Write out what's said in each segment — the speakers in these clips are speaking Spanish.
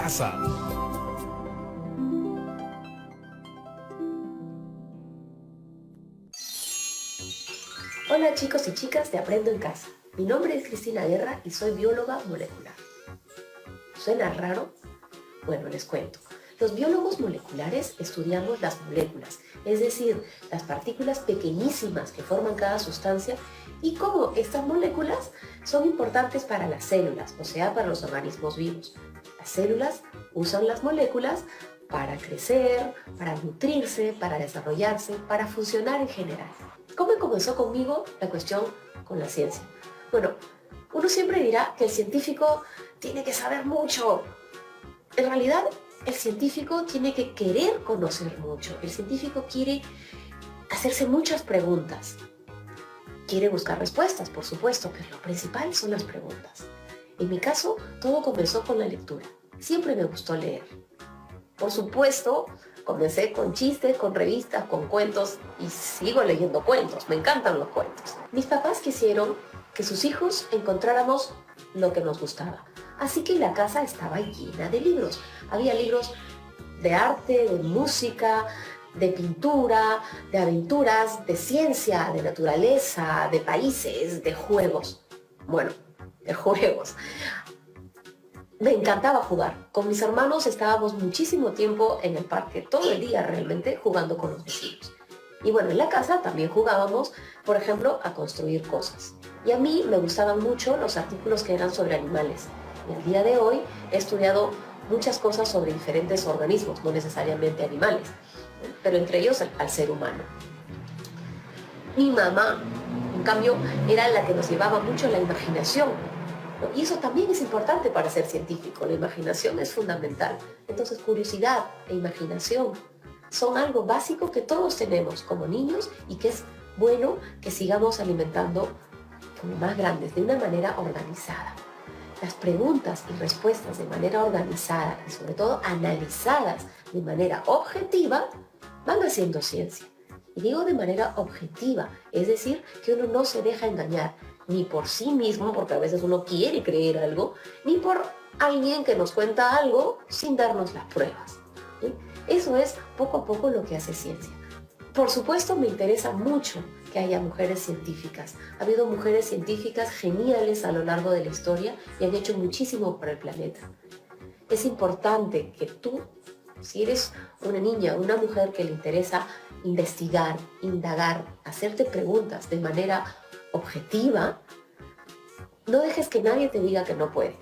casa. Hola chicos y chicas de Aprendo en Casa. Mi nombre es Cristina Guerra y soy bióloga molecular. ¿Suena raro? Bueno, les cuento. Los biólogos moleculares estudiamos las moléculas, es decir, las partículas pequeñísimas que forman cada sustancia y cómo estas moléculas son importantes para las células, o sea, para los organismos vivos. Las células usan las moléculas para crecer, para nutrirse, para desarrollarse, para funcionar en general. ¿Cómo comenzó conmigo la cuestión con la ciencia? Bueno, uno siempre dirá que el científico tiene que saber mucho. En realidad, el científico tiene que querer conocer mucho. El científico quiere hacerse muchas preguntas. Quiere buscar respuestas, por supuesto, pero lo principal son las preguntas. En mi caso, todo comenzó con la lectura. Siempre me gustó leer. Por supuesto, comencé con chistes, con revistas, con cuentos y sigo leyendo cuentos. Me encantan los cuentos. Mis papás quisieron que sus hijos encontráramos lo que nos gustaba. Así que la casa estaba llena de libros. Había libros de arte, de música, de pintura, de aventuras, de ciencia, de naturaleza, de países, de juegos. Bueno, de juegos. Me encantaba jugar. Con mis hermanos estábamos muchísimo tiempo en el parque, todo el día realmente, jugando con los vecinos. Y bueno, en la casa también jugábamos, por ejemplo, a construir cosas. Y a mí me gustaban mucho los artículos que eran sobre animales. Y al día de hoy he estudiado muchas cosas sobre diferentes organismos, no necesariamente animales, pero entre ellos al ser humano. Mi mamá, en cambio, era la que nos llevaba mucho la imaginación. Y eso también es importante para ser científico, la imaginación es fundamental. Entonces, curiosidad e imaginación son algo básico que todos tenemos como niños y que es bueno que sigamos alimentando como más grandes, de una manera organizada. Las preguntas y respuestas de manera organizada y sobre todo analizadas de manera objetiva van haciendo ciencia. Y digo de manera objetiva, es decir, que uno no se deja engañar ni por sí mismo, porque a veces uno quiere creer algo, ni por alguien que nos cuenta algo sin darnos las pruebas. ¿Sí? Eso es poco a poco lo que hace ciencia. Por supuesto, me interesa mucho que haya mujeres científicas. Ha habido mujeres científicas geniales a lo largo de la historia y han hecho muchísimo por el planeta. Es importante que tú, si eres una niña o una mujer que le interesa investigar, indagar, hacerte preguntas de manera objetiva, no dejes que nadie te diga que no puedes.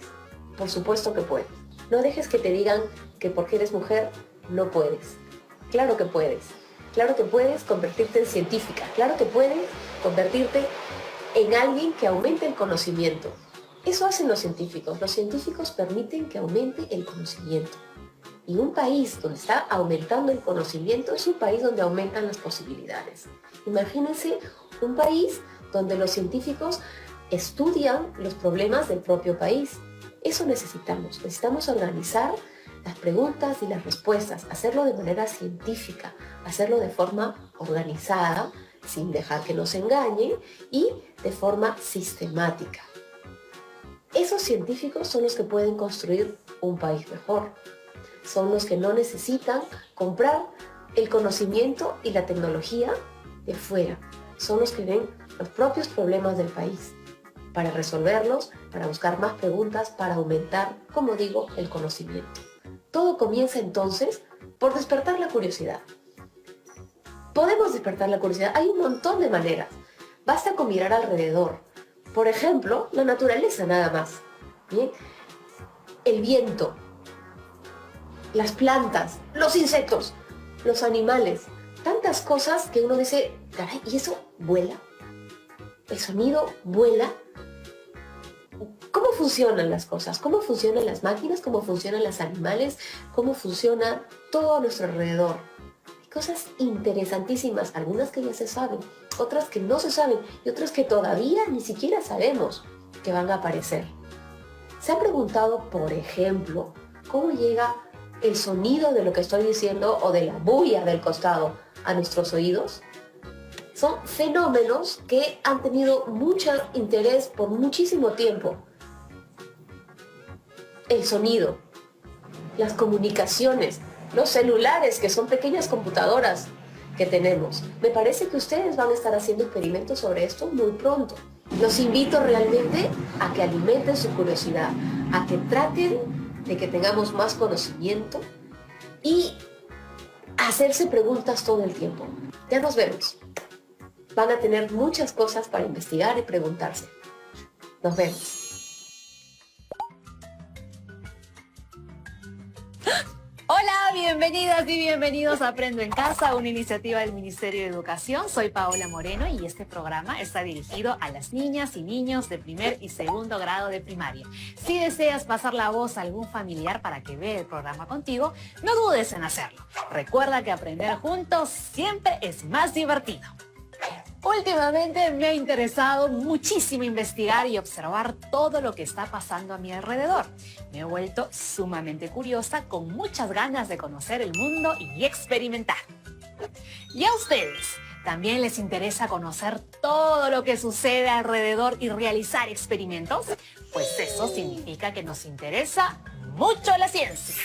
Por supuesto que puedes. No dejes que te digan que porque eres mujer no puedes. Claro que puedes. Claro que puedes convertirte en científica. Claro que puedes convertirte en alguien que aumente el conocimiento. Eso hacen los científicos. Los científicos permiten que aumente el conocimiento. Y un país donde está aumentando el conocimiento es un país donde aumentan las posibilidades. Imagínense un país donde los científicos estudian los problemas del propio país. Eso necesitamos. Necesitamos organizar las preguntas y las respuestas, hacerlo de manera científica, hacerlo de forma organizada, sin dejar que nos engañen y de forma sistemática. Esos científicos son los que pueden construir un país mejor. Son los que no necesitan comprar el conocimiento y la tecnología de fuera. Son los que ven los propios problemas del país para resolverlos, para buscar más preguntas, para aumentar, como digo, el conocimiento. Todo comienza entonces por despertar la curiosidad. Podemos despertar la curiosidad. Hay un montón de maneras. Basta con mirar alrededor. Por ejemplo, la naturaleza nada más. ¿Bien? El viento, las plantas, los insectos, los animales. Tantas cosas que uno dice, caray, ¿y eso vuela? ¿El sonido vuela? ¿Cómo funcionan las cosas? ¿Cómo funcionan las máquinas? ¿Cómo funcionan los animales? ¿Cómo funciona todo a nuestro alrededor? Hay cosas interesantísimas, algunas que ya se saben, otras que no se saben y otras que todavía ni siquiera sabemos que van a aparecer. ¿Se ha preguntado, por ejemplo, cómo llega el sonido de lo que estoy diciendo o de la bulla del costado a nuestros oídos? Son fenómenos que han tenido mucho interés por muchísimo tiempo. El sonido. las comunicaciones, los celulares, que son pequeñas computadoras que tenemos. Me parece que ustedes van a estar haciendo experimentos sobre esto muy pronto. Los invito realmente a que alimenten su curiosidad, a que traten de que tengamos más conocimiento y hacerse preguntas todo el tiempo. Ya nos vemos. Van a tener muchas cosas para investigar y preguntarse. Nos vemos. Hola, bienvenidas y bienvenidos a Aprendo en Casa, una iniciativa del Ministerio de Educación. Soy Paola Moreno y este programa está dirigido a las niñas y niños de primer y segundo grado de primaria. Si deseas pasar la voz a algún familiar para que vea el programa contigo, no dudes en hacerlo. Recuerda que aprender juntos siempre es más divertido. Últimamente me ha interesado muchísimo investigar y observar todo lo que está pasando a mi alrededor. Me he vuelto sumamente curiosa, con muchas ganas de conocer el mundo y experimentar. ¿Y a ustedes? ¿También les interesa conocer todo lo que sucede alrededor y realizar experimentos? Pues eso significa que nos interesa mucho la ciencia.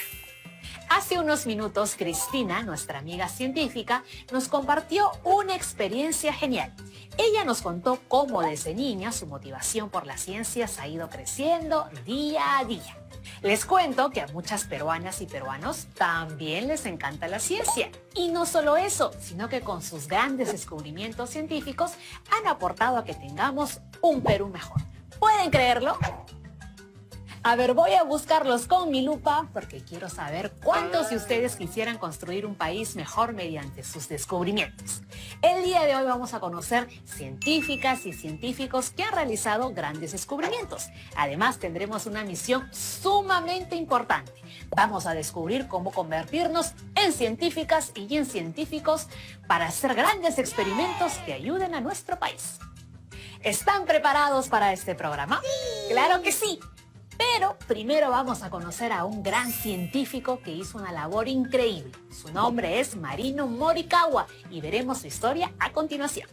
Hace unos minutos, Cristina, nuestra amiga científica, nos compartió una experiencia genial. Ella nos contó cómo desde niña su motivación por las ciencias ha ido creciendo día a día. Les cuento que a muchas peruanas y peruanos también les encanta la ciencia. Y no solo eso, sino que con sus grandes descubrimientos científicos han aportado a que tengamos un Perú mejor. ¿Pueden creerlo? A ver, voy a buscarlos con mi lupa porque quiero saber cuántos de ustedes quisieran construir un país mejor mediante sus descubrimientos. El día de hoy vamos a conocer científicas y científicos que han realizado grandes descubrimientos. Además, tendremos una misión sumamente importante. Vamos a descubrir cómo convertirnos en científicas y en científicos para hacer grandes experimentos que ayuden a nuestro país. ¿Están preparados para este programa? ¡Sí! ¡Claro que sí! Pero primero vamos a conocer a un gran científico que hizo una labor increíble. Su nombre es Marino Morikawa y veremos su historia a continuación.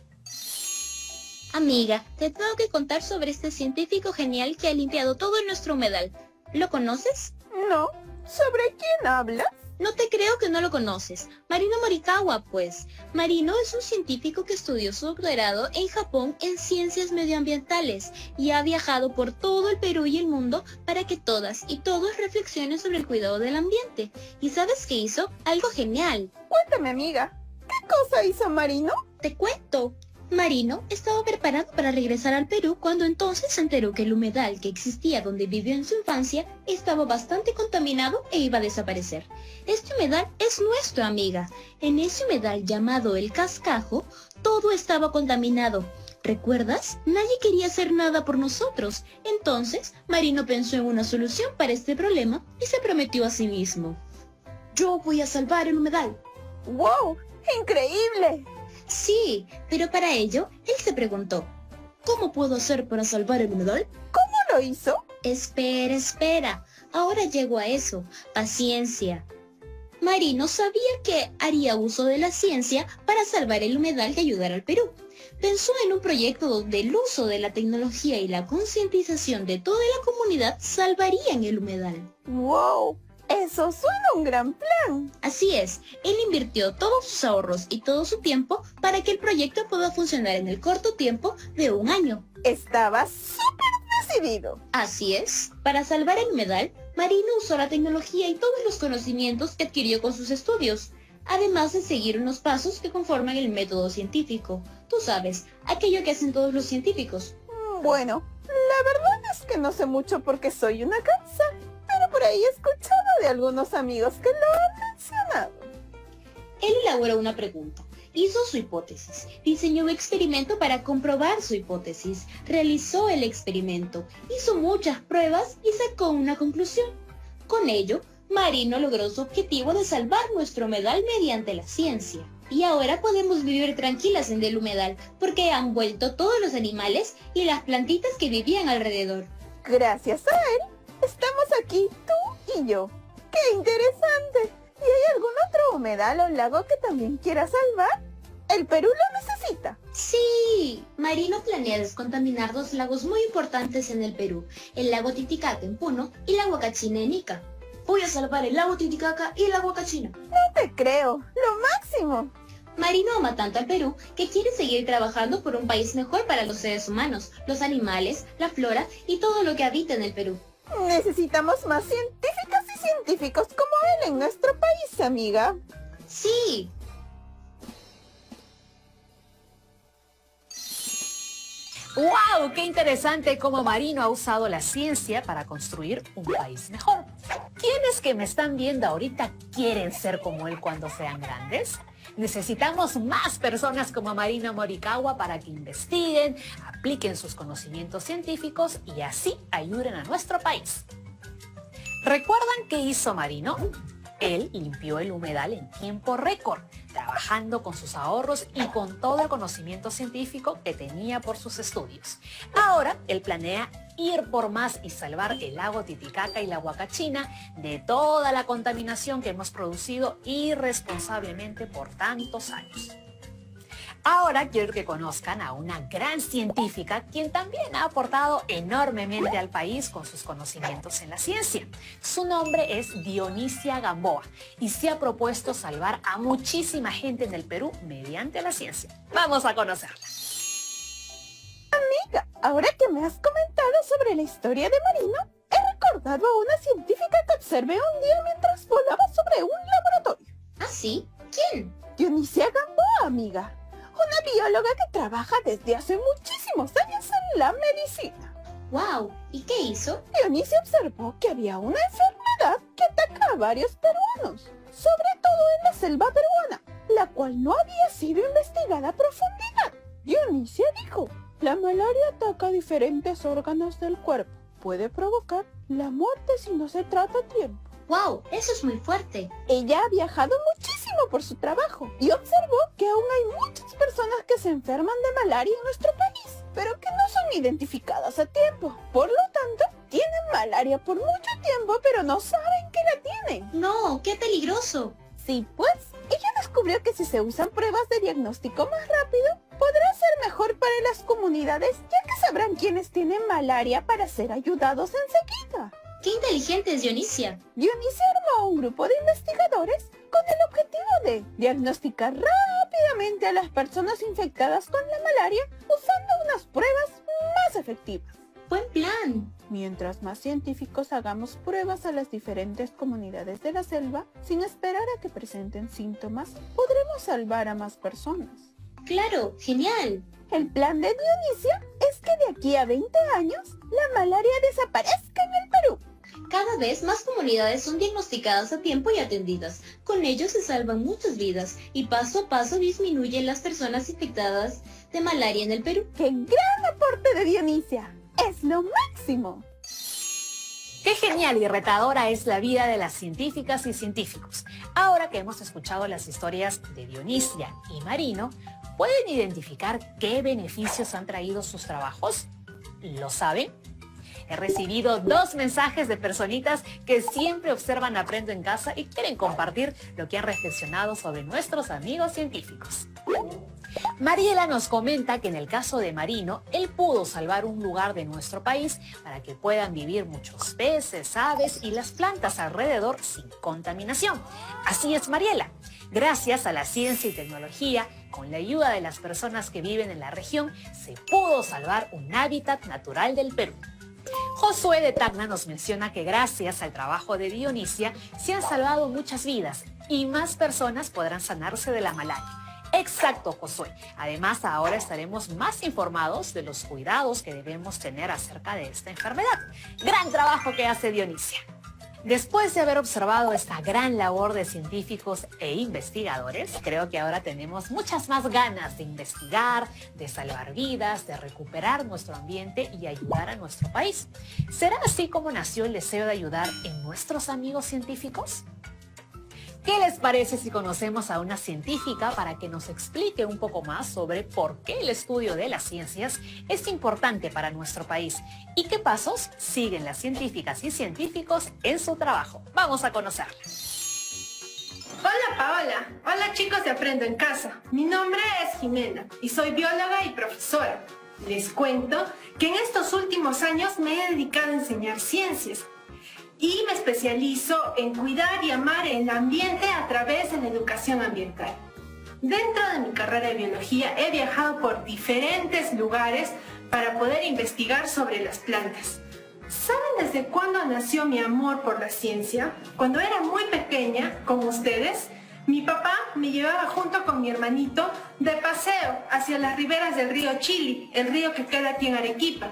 Amiga, te tengo que contar sobre este científico genial que ha limpiado todo nuestro humedal. ¿Lo conoces? No. ¿Sobre quién hablas? No te creo que no lo conoces. Marino Morikawa, pues. Marino es un científico que estudió su doctorado en Japón en ciencias medioambientales y ha viajado por todo el Perú y el mundo para que todas y todos reflexionen sobre el cuidado del ambiente. ¿Y sabes qué hizo? Algo genial. Cuéntame, amiga. ¿Qué cosa hizo Marino? Te cuento. Marino estaba preparado para regresar al Perú cuando entonces se enteró que el humedal que existía donde vivió en su infancia estaba bastante contaminado e iba a desaparecer. Este humedal es nuestro, amiga. En ese humedal llamado el Cascajo, todo estaba contaminado. ¿Recuerdas? Nadie quería hacer nada por nosotros. Entonces, Marino pensó en una solución para este problema y se prometió a sí mismo: yo voy a salvar el humedal. ¡Wow! ¡Increíble! Sí, pero para ello, él se preguntó: ¿cómo puedo hacer para salvar el humedal? ¿Cómo lo hizo? Espera. Ahora llego a eso. Paciencia. Marino sabía que haría uso de la ciencia para salvar el humedal y ayudar al Perú. Pensó en un proyecto donde el uso de la tecnología y la concientización de toda la comunidad salvarían el humedal. ¡Wow! Eso suena un gran plan. Así es, él invirtió todos sus ahorros y todo su tiempo para que el proyecto pueda funcionar en el corto tiempo de 1 año. Estaba súper decidido. Así es, para salvar el humedal, Marino usó la tecnología y todos los conocimientos que adquirió con sus estudios, además de seguir unos pasos que conforman el método científico. Tú sabes, aquello que hacen todos los científicos. Bueno, la verdad es que no sé mucho porque soy una cansa, pero por ahí he escuchado de algunos amigos que lo han mencionado. Él elaboró una pregunta, hizo su hipótesis, diseñó un experimento para comprobar su hipótesis, realizó el experimento, hizo muchas pruebas y sacó una conclusión. Con ello, Marino logró su objetivo de salvar nuestro humedal mediante la ciencia. Y ahora podemos vivir tranquilas en el humedal, porque han vuelto todos los animales y las plantitas que vivían alrededor. Gracias a él, estamos aquí tú y yo. ¡Qué interesante! ¿Y hay algún otro humedal o lago que también quiera salvar? El Perú lo necesita. Sí, Marino planea descontaminar 2 lagos muy importantes en el Perú, el lago Titicaca en Puno y la Huacachina en Ica. Voy a salvar el lago Titicaca y el agua cachina. No te creo, lo máximo. Marino ama tanto al Perú que quiere seguir trabajando por un país mejor para los seres humanos, los animales, la flora y todo lo que habita en el Perú. Necesitamos más científicas y científicos como él en nuestro país, amiga. ¡Sí! ¡Wow! ¡Qué interesante cómo Marino ha usado la ciencia para construir un país mejor! ¿Quiénes que me están viendo ahorita quieren ser como él cuando sean grandes? Necesitamos más personas como Marino Morikawa para que investiguen, apliquen sus conocimientos científicos y así ayuden a nuestro país. ¿Recuerdan qué hizo Marino? Él limpió el humedal en tiempo récord, trabajando con sus ahorros y con todo el conocimiento científico que tenía por sus estudios. Ahora, él planea ir por más y salvar el lago Titicaca y la Huacachina de toda la contaminación que hemos producido irresponsablemente por tantos años. Ahora quiero que conozcan a una gran científica quien también ha aportado enormemente al país con sus conocimientos en la ciencia. Su nombre es Dionisia Gamboa y se ha propuesto salvar a muchísima gente en el Perú mediante la ciencia. Vamos a conocerla. Amiga, ahora que me has comentado sobre la historia de Marino, he recordado a una científica que observé un día mientras volaba sobre un laboratorio. ¿Ah, sí? ¿Quién? Dionisia Gamboa, amiga. Una bióloga que trabaja desde hace muchísimos años en la medicina. ¡Wow! ¿Y qué hizo? Dionisia observó que había una enfermedad que ataca a varios peruanos, sobre todo en la selva peruana, la cual no había sido investigada a profundidad. Dionisia dijo, la malaria ataca diferentes órganos del cuerpo. Puede provocar la muerte si no se trata a tiempo. ¡Wow! Eso es muy fuerte. Ella ha viajado muchísimo por su trabajo y observó que aún hay muchas personas que se enferman de malaria en nuestro país, pero que no son identificadas a tiempo. Por lo tanto, tienen malaria por mucho tiempo, pero no saben que la tienen. ¡No! ¡Qué peligroso! Sí, pues, ella descubrió que si se usan pruebas de diagnóstico más rápido, podrá ser mejor para las comunidades, ya que sabrán quiénes tienen malaria para ser ayudados enseguida. ¡Qué inteligente es Dionisia! Dionisia armó a un grupo de investigadores con el objetivo de diagnosticar rápidamente a las personas infectadas con la malaria usando unas pruebas más efectivas. ¡Buen plan! Mientras más científicos hagamos pruebas a las diferentes comunidades de la selva, sin esperar a que presenten síntomas, podremos salvar a más personas. ¡Claro! ¡Genial! El plan de Dionisia es que de aquí a 20 años, la malaria desaparezca en el Perú. Cada vez más comunidades son diagnosticadas a tiempo y atendidas. Con ello se salvan muchas vidas y paso a paso disminuyen las personas infectadas de malaria en el Perú. ¡Qué gran aporte de Dionisia! ¡Es lo máximo! ¡Qué genial y retadora es la vida de las científicas y científicos! Ahora que hemos escuchado las historias de Dionisia y Marino, ¿pueden identificar qué beneficios han traído sus trabajos? ¿Lo saben? He recibido 2 mensajes de personitas que siempre observan Aprendo en Casa y quieren compartir lo que han reflexionado sobre nuestros amigos científicos. Mariela nos comenta que en el caso de Marino, él pudo salvar un lugar de nuestro país para que puedan vivir muchos peces, aves y las plantas alrededor sin contaminación. Así es, Mariela. Gracias a la ciencia y tecnología, con la ayuda de las personas que viven en la región, se pudo salvar un hábitat natural del Perú. Josué de Tacna nos menciona que gracias al trabajo de Dionisia se han salvado muchas vidas y más personas podrán sanarse de la malaria. Exacto, Josué. Además, ahora estaremos más informados de los cuidados que debemos tener acerca de esta enfermedad. Gran trabajo que hace Dionisia. Después de haber observado esta gran labor de científicos e investigadores, creo que ahora tenemos muchas más ganas de investigar, de salvar vidas, de recuperar nuestro ambiente y ayudar a nuestro país. ¿Será así como nació el deseo de ayudar en nuestros amigos científicos? ¿Qué les parece si conocemos a una científica para que nos explique un poco más sobre por qué el estudio de las ciencias es importante para nuestro país y qué pasos siguen las científicas y científicos en su trabajo? Vamos a conocerla. Hola Paola, hola chicos de Aprendo en Casa. Mi nombre es Jimena y soy bióloga y profesora. Les cuento que en estos últimos años me he dedicado a enseñar ciencias. y me especializo en cuidar y amar el ambiente a través de la educación ambiental. Dentro de mi carrera de biología he viajado por diferentes lugares para poder investigar sobre las plantas. ¿Saben desde cuándo nació mi amor por la ciencia? Cuando era muy pequeña, como ustedes, mi papá me llevaba junto con mi hermanito de paseo hacia las riberas del río Chili, el río que queda aquí en Arequipa.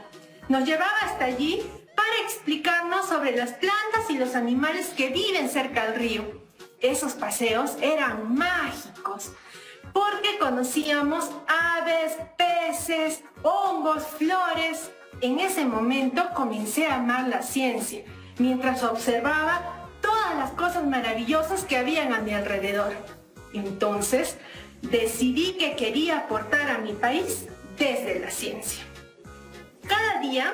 Nos llevaba hasta allí para explicarnos sobre las plantas y los animales que viven cerca del río. Esos paseos eran mágicos porque conocíamos aves, peces, hongos, flores. En ese momento comencé a amar la ciencia, mientras observaba todas las cosas maravillosas que habían a mi alrededor. Entonces, decidí que quería aportar a mi país desde la ciencia. Cada día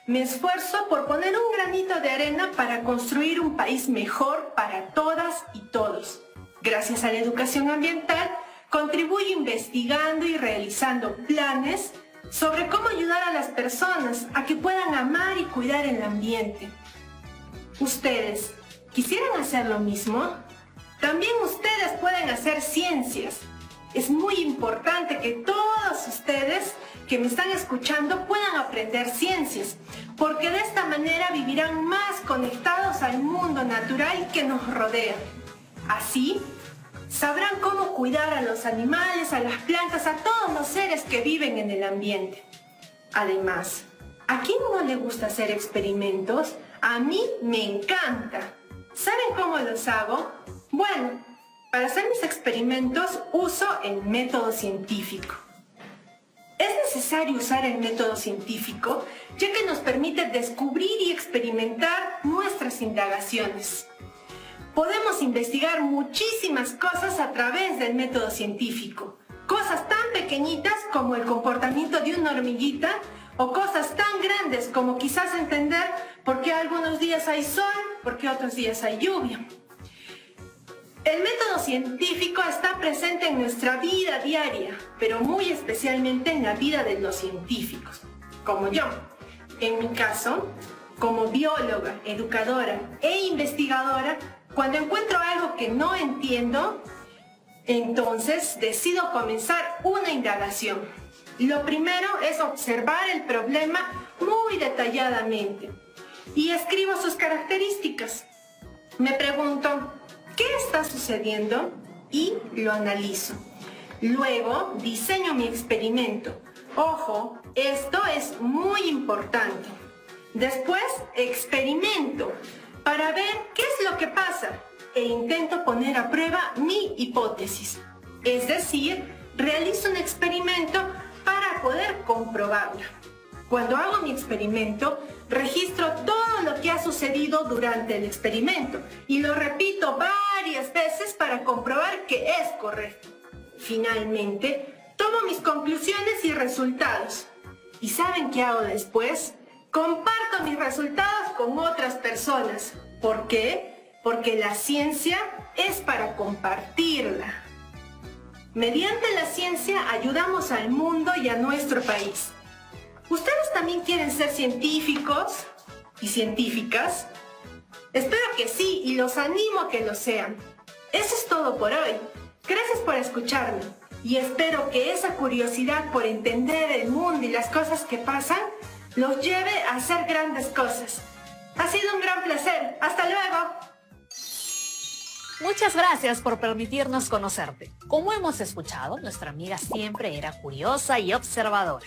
me esfuerzo por poner un granito de arena para construir un país mejor para todas y todos. Gracias a la educación ambiental, contribuyo investigando y realizando planes sobre cómo ayudar a las personas a que puedan amar y cuidar el ambiente. ¿Ustedes quisieran hacer lo mismo? También ustedes pueden hacer ciencias. Es muy importante que todos ustedes que me están escuchando puedan aprender ciencias, porque de esta manera vivirán más conectados al mundo natural que nos rodea. Así, sabrán cómo cuidar a los animales, a las plantas, a todos los seres que viven en el ambiente. Además, ¿a quién no le gusta hacer experimentos? A mí me encanta. ¿Saben cómo los hago? Bueno, para hacer mis experimentos uso el método científico. Es necesario usar el método científico, ya que nos permite descubrir y experimentar nuestras indagaciones. Podemos investigar muchísimas cosas a través del método científico. Cosas tan pequeñitas como el comportamiento de una hormiguita o cosas tan grandes como quizás entender por qué algunos días hay sol, por qué otros días hay lluvia. El método científico está presente en nuestra vida diaria, pero muy especialmente en la vida de los científicos, como yo. En mi caso, como bióloga, educadora e investigadora, cuando encuentro algo que no entiendo, entonces decido comenzar una indagación. Lo primero es observar el problema muy detalladamente y escribo sus características. Me pregunto, ¿qué está sucediendo? Y lo analizo. Luego diseño mi experimento. Ojo, esto es muy importante. Después experimento para ver qué es lo que pasa e intento poner a prueba mi hipótesis. Es decir, realizo un experimento para poder comprobarlo. Cuando hago mi experimento, registro todo lo que ha sucedido durante el experimento y lo repito varias veces para comprobar que es correcto. Finalmente, tomo mis conclusiones y resultados. ¿Y saben qué hago después? Comparto mis resultados con otras personas. ¿Por qué? Porque la ciencia es para compartirla. Mediante la ciencia ayudamos al mundo y a nuestro país. ¿Ustedes también quieren ser científicos y científicas? Espero que sí y los animo a que lo sean. Eso es todo por hoy. Gracias por escucharme y espero que esa curiosidad por entender el mundo y las cosas que pasan los lleve a hacer grandes cosas. Ha sido un gran placer. ¡Hasta luego! Muchas gracias por permitirnos conocerte. Como hemos escuchado, nuestra amiga siempre era curiosa y observadora.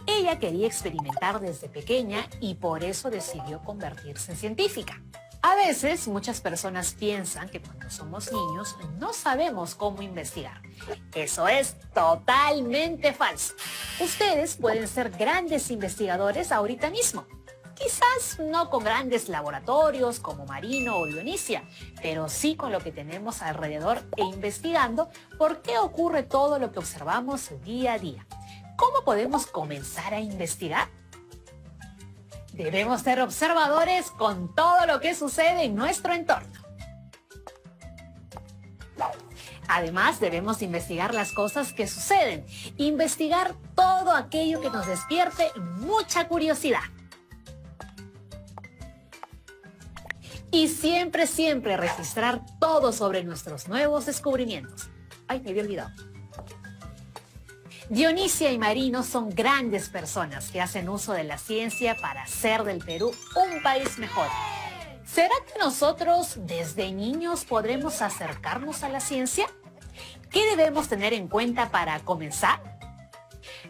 Ella quería experimentar desde pequeña y por eso decidió convertirse en científica. A veces, muchas personas piensan que cuando somos niños no sabemos cómo investigar. Eso es totalmente falso. Ustedes pueden ser grandes investigadores ahorita mismo. Quizás no con grandes laboratorios como Marino o Dionisia, pero sí con lo que tenemos alrededor e investigando por qué ocurre todo lo que observamos día a día. ¿Cómo podemos comenzar a investigar? Debemos ser observadores con todo lo que sucede en nuestro entorno. Además, debemos investigar las cosas que suceden, investigar todo aquello que nos despierte mucha curiosidad. Y siempre, siempre registrar todo sobre nuestros nuevos descubrimientos. Ay, me había olvidado. Dionisia y Marino son grandes personas que hacen uso de la ciencia para hacer del Perú un país mejor. ¿Será que nosotros desde niños podremos acercarnos a la ciencia? ¿Qué debemos tener en cuenta para comenzar?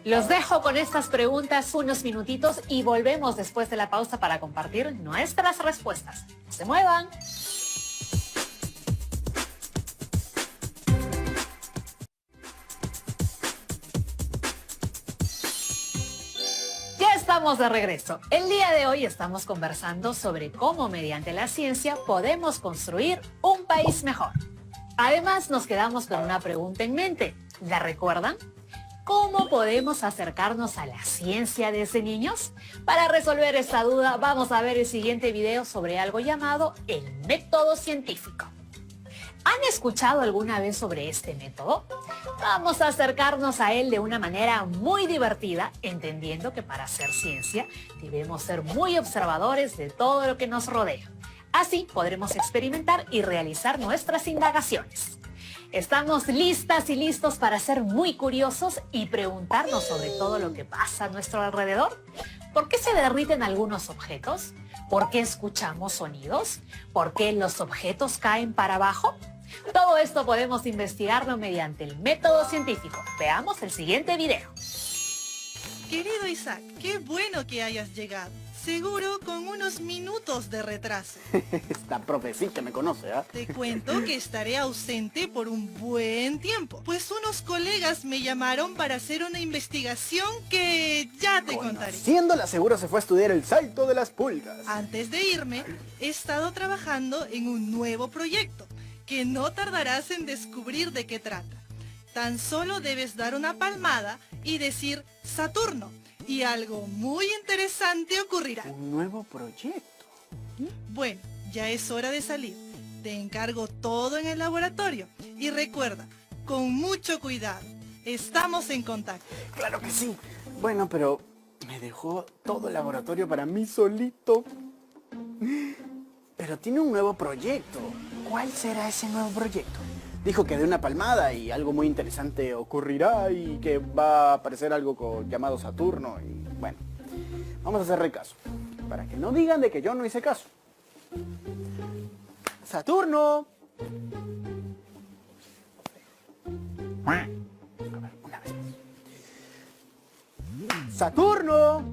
Los dejo con estas preguntas unos minutitos y volvemos después de la pausa para compartir nuestras respuestas. ¡No se muevan! Ya estamos de regreso. El día de hoy estamos conversando sobre cómo mediante la ciencia podemos construir un país mejor. Además, nos quedamos con una pregunta en mente. ¿La recuerdan? ¿Cómo podemos acercarnos a la ciencia desde niños? Para resolver esta duda, vamos a ver el siguiente video sobre algo llamado el método científico. ¿Han escuchado alguna vez sobre este método? Vamos a acercarnos a él de una manera muy divertida, entendiendo que para hacer ciencia debemos ser muy observadores de todo lo que nos rodea. Así podremos experimentar y realizar nuestras indagaciones. Estamos listas y listos para ser muy curiosos y preguntarnos sobre todo lo que pasa a nuestro alrededor. ¿Por qué se derriten algunos objetos? ¿Por qué escuchamos sonidos? ¿Por qué los objetos caen para abajo? Todo esto podemos investigarlo mediante el método científico. Veamos el siguiente video. Querido Isaac, qué bueno que hayas llegado. Seguro con unos minutos de retraso. Esta profecita me conoce, ¿ah? Te cuento que estaré ausente por un buen tiempo, pues unos colegas me llamaron para hacer una investigación que ya te contaré. Conociéndola, seguro se fue a estudiar el salto de las pulgas. Antes de irme, he estado trabajando en un nuevo proyecto, que no tardarás en descubrir de qué trata. Tan solo debes dar una palmada y decir Saturno, y algo muy interesante ocurrirá. Un nuevo proyecto. Bueno, ya es hora de salir. Te encargo todo en el laboratorio. Y recuerda, con mucho cuidado. Estamos en contacto. Claro que sí. Bueno, pero me dejó todo el laboratorio para mí solito. Pero tiene un nuevo proyecto. ¿Cuál será ese nuevo proyecto? Dijo que de una palmada y algo muy interesante ocurrirá y que va a aparecer algo llamado Saturno y bueno, vamos a hacerle caso, para que no digan de que yo no hice caso. ¡Saturno! A ver, una vez más. ¡Saturno!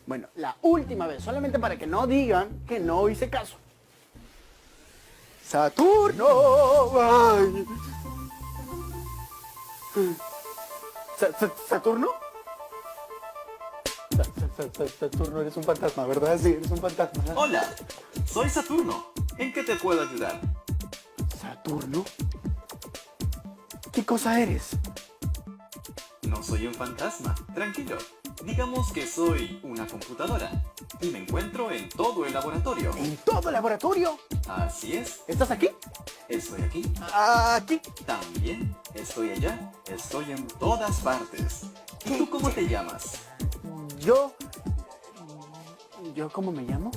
Bueno, la última vez, solamente para que no digan que no hice caso. ¡Saturno! ¡Ay! ¿Saturno? Saturno, eres un fantasma, ¿verdad? Sí, eres un fantasma. Hola, soy Saturno. ¿En qué te puedo ayudar? ¿Saturno? ¿Qué cosa eres? No soy un fantasma, tranquilo. Digamos que soy una computadora y me encuentro en todo el laboratorio. ¿En todo el laboratorio? Así es. ¿Estás aquí? Estoy aquí. Aquí. También estoy allá. Estoy en todas partes. ¿Y tú cómo te llamas? ¿Yo cómo me llamo?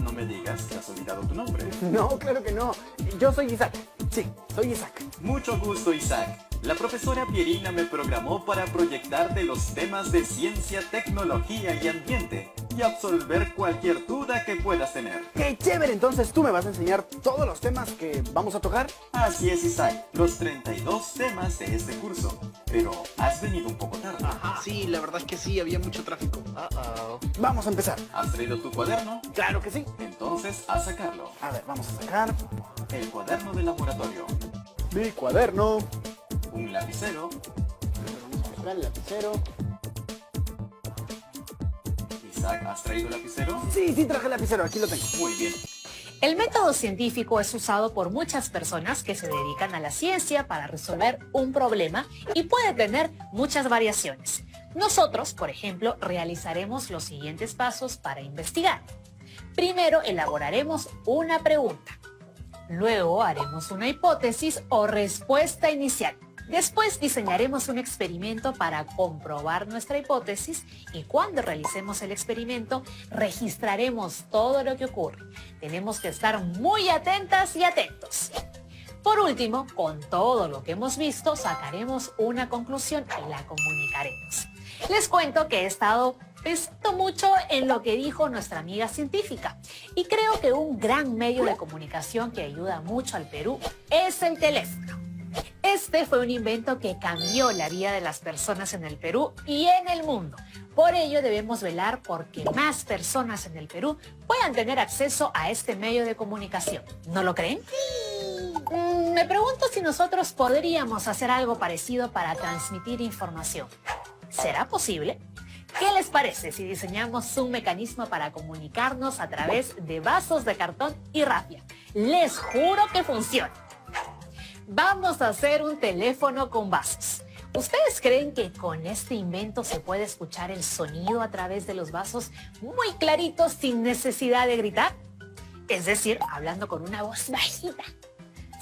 No me digas que has olvidado tu nombre. No, claro que no. Yo soy Isaac. Sí, soy Isaac. Mucho gusto, Isaac. La profesora Pierina me programó para proyectarte los temas de ciencia, tecnología y ambiente y absolver cualquier duda que puedas tener. ¡Qué chévere! Entonces tú me vas a enseñar todos los temas que vamos a tocar. Así es, Isaac, los 32 temas de este curso. Pero has venido un poco tarde. Sí, la verdad es que sí, había mucho tráfico. Vamos a empezar. ¿Has traído tu cuaderno? Claro que sí. Entonces, a sacarlo. A ver, vamos a sacar El cuaderno de laboratorio. mi cuaderno. Un lapicero. Vamos a buscar el lapicero. Isaac, ¿has traído lapicero? Sí, traje el lapicero. Aquí lo tengo. Muy bien. El método científico es usado por muchas personas que se dedican a la ciencia para resolver un problema y puede tener muchas variaciones. Nosotros, por ejemplo, realizaremos los siguientes pasos para investigar. Primero, elaboraremos una pregunta. Luego, haremos una hipótesis o respuesta inicial. Después diseñaremos un experimento para comprobar nuestra hipótesis y cuando realicemos el experimento registraremos todo lo que ocurre. Tenemos que estar muy atentas y atentos. Por último, con todo lo que hemos visto, sacaremos una conclusión y la comunicaremos. Les cuento que he estado pensando mucho en lo que dijo nuestra amiga científica y creo que un gran medio de comunicación que ayuda mucho al Perú es el teléfono. Este fue un invento que cambió la vida de las personas en el Perú y en el mundo. Por ello debemos velar por que más personas en el Perú puedan tener acceso a este medio de comunicación. ¿No lo creen? Me pregunto si nosotros podríamos hacer algo parecido para transmitir información. ¿Será posible? ¿Qué les parece si diseñamos un mecanismo para comunicarnos a través de vasos de cartón y rafia? Les juro que funciona. Vamos a hacer un teléfono con vasos. ¿Ustedes creen que con este invento se puede escuchar el sonido a través de los vasos muy claritos sin necesidad de gritar? Es decir, hablando con una voz bajita.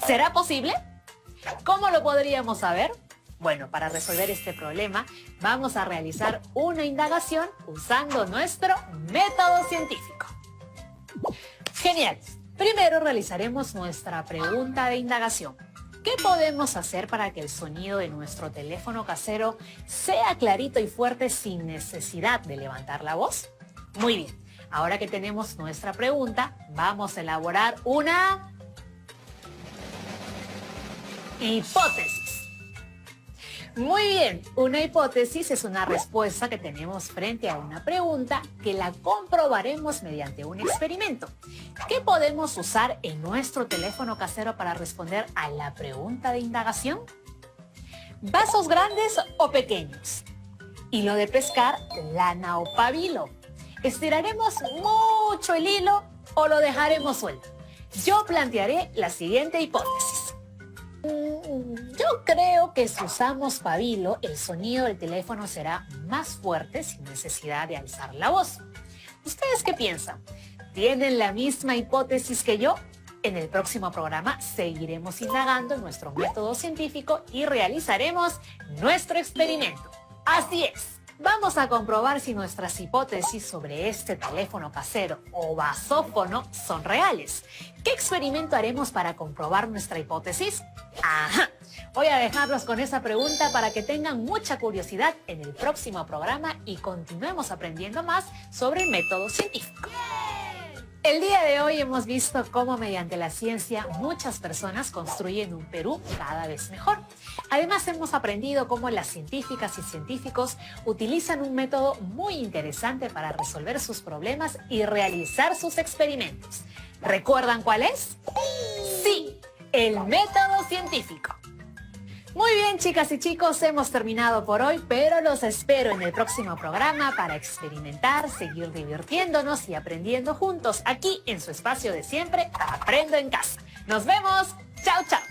¿Será posible? ¿Cómo lo podríamos saber? Bueno, para resolver este problema vamos a realizar una indagación usando nuestro método científico. Genial. Primero realizaremos nuestra pregunta de indagación. ¿Qué podemos hacer para que el sonido de nuestro teléfono casero sea clarito y fuerte sin necesidad de levantar la voz? Muy bien, ahora que tenemos nuestra pregunta, vamos a elaborar una hipótesis. Muy bien, una hipótesis es una respuesta que tenemos frente a una pregunta que la comprobaremos mediante un experimento. ¿Qué podemos usar en nuestro teléfono casero para responder a la pregunta de indagación? ¿Vasos grandes o pequeños? Hilo de pescar, lana o pabilo. ¿Estiraremos mucho el hilo o lo dejaremos suelto? Yo plantearé la siguiente hipótesis. Yo creo que si usamos pabilo, el sonido del teléfono será más fuerte sin necesidad de alzar la voz. ¿Ustedes qué piensan? ¿Tienen la misma hipótesis que yo? En el próximo programa seguiremos indagando en nuestro método científico y realizaremos nuestro experimento. Así es. Vamos a comprobar si nuestras hipótesis sobre este teléfono casero o vasófono son reales. ¿Qué experimento haremos para comprobar nuestra hipótesis? ¡Ajá! Voy a dejarlos con esa pregunta para que tengan mucha curiosidad en el próximo programa y continuemos aprendiendo más sobre el método científico. El día de hoy hemos visto cómo mediante la ciencia muchas personas construyen un Perú cada vez mejor. Además hemos aprendido cómo las científicas y científicos utilizan un método muy interesante para resolver sus problemas y realizar sus experimentos. ¿Recuerdan cuál es? Sí, el método científico. Muy bien, chicas y chicos, hemos terminado por hoy, pero los espero en el próximo programa para experimentar, seguir divirtiéndonos y aprendiendo juntos aquí en su espacio de siempre, Aprendo en Casa. ¡Nos vemos! ¡Chao, chao!